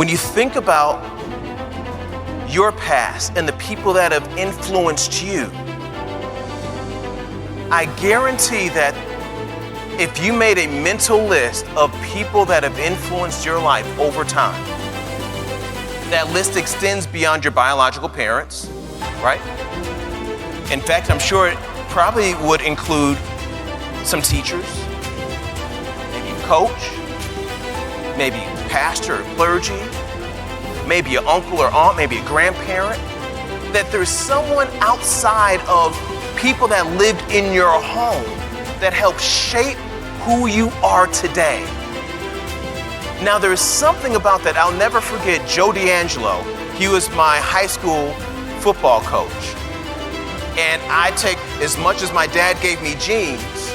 When you think about your past and the people that have influenced you, I guarantee that if you made a mental list of people that have influenced your life over time, that list extends beyond your biological parents, right? In fact, I'm sure it probably would include some teachers, maybe a coach, maybe a pastor or clergy, maybe an uncle or aunt, maybe a grandparent, that there's someone outside of people that lived in your home that helped shape who you are today. Now, there's something about that. I'll never forget Joe DeAngelo. He was my high school football coach. And I take, as much as my dad gave me genes,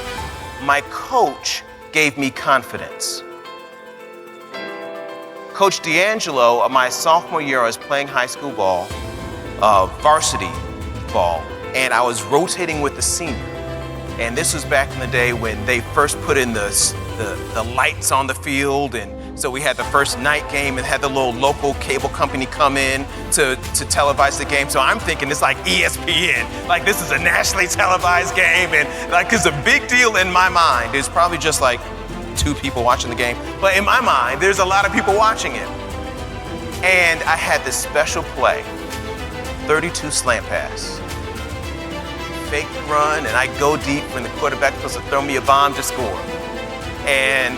my coach gave me confidence. Coach DeAngelo, my sophomore year, I was playing high school ball, varsity ball, and I was rotating with the senior. And this was back in the day when they first put in the lights on the field, and so we had the first night game and had the little local cable company come in to televise the game. So I'm thinking it's like ESPN, like this is a nationally televised game, and like it's a big deal in my mind. It's probably just like 2 people watching the game, but in my mind, there's a lot of people watching it. And I had this special play, 32 slant pass. Fake run, and I go deep when the quarterback was supposed to throw me a bomb to score. And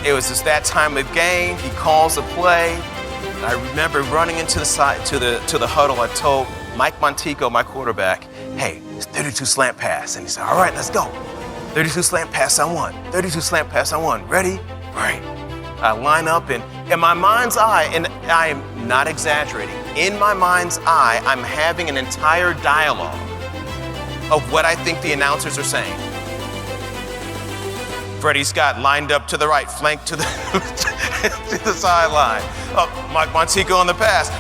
it was just that time of game. He calls a play. And I remember running into the side to the huddle. I told Mike Montico, my quarterback, "Hey, it's 32 slant pass." And he said, "All right, let's go. 32 slant pass on 1. 32 slant pass on 1. Ready? All right." I line up, and in my mind's eye, and I am not exaggerating, in my mind's eye, I'm having an entire dialogue of what I think the announcers are saying. Freddie Scott lined up to the right, flanked to the to the sideline. Mike Montico on the pass.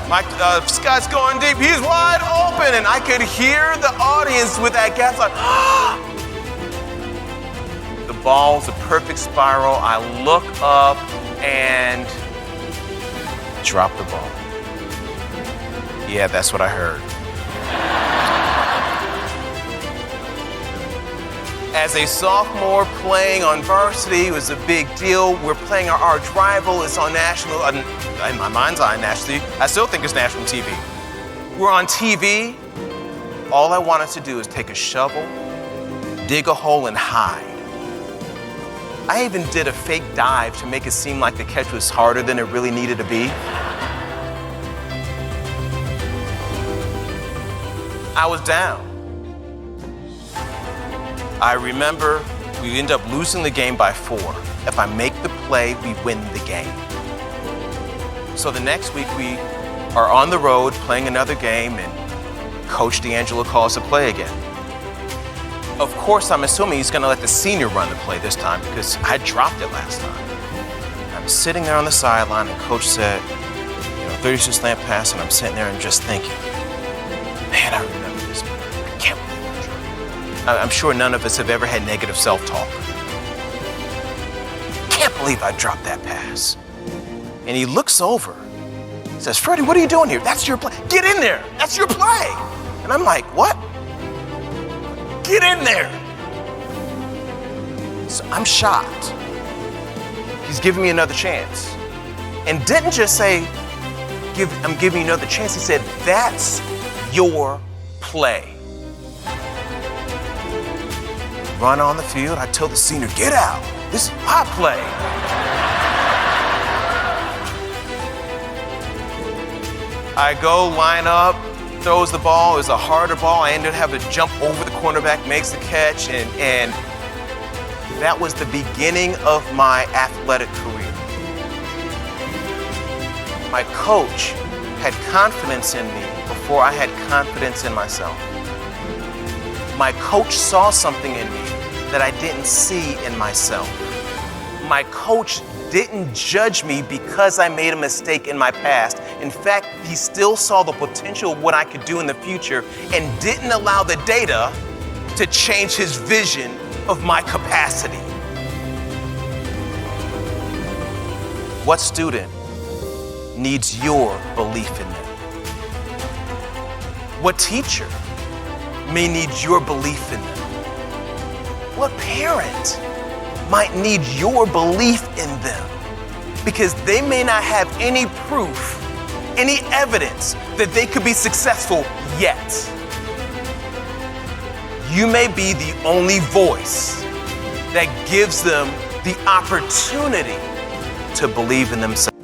Scott's going deep. He's wide open, and I could hear the audience with that gasp like, The ball's a perfect spiral. I look up and drop the ball. Yeah, that's what I heard. As a sophomore playing on varsity, it was a big deal. We're playing our arch rival. It's on national, in my mind's eye, nationally. I still think it's national TV. We're on TV. All I wanted to do is take a shovel, dig a hole, and hide. I even did a fake dive to make it seem like the catch was harder than it really needed to be. I was down. I remember we end up losing the game by 4. If I make the play, we win the game. So the next week we are on the road playing another game, and Coach DeAngelo calls the play again. Of course, I'm assuming he's gonna let the senior run the play this time because I dropped it last time. I'm sitting there on the sideline, and Coach said, 32 slant pass, and I'm sitting there and just thinking, man, I remember this. I can't believe I dropped it. I'm sure none of us have ever had negative self-talk. Can't believe I dropped that pass. And he looks over, says, Freddie, what are you doing here? That's your play. Get in there. That's your play. And I'm like, what? Get in there. So I'm shocked. He's giving me another chance. And didn't just say, I'm giving you another chance. He said, that's your play. Run on the field. I told the senior, get out. This is my play. I go line up, throws the ball. It was a harder ball. I ended up having to jump over the cornerback, makes the catch, and that was the beginning of my athletic career. My coach had confidence in me before I had confidence in myself. My coach saw something in me that I didn't see in myself. My coach didn't judge me because I made a mistake in my past. In fact, he still saw the potential of what I could do in the future and didn't allow the data to change his vision of my capacity. What student needs your belief in them? What teacher may need your belief in them? What parent might need your belief in them? Because they may not have any proof, any evidence that they could be successful yet. You may be the only voice that gives them the opportunity to believe in themselves.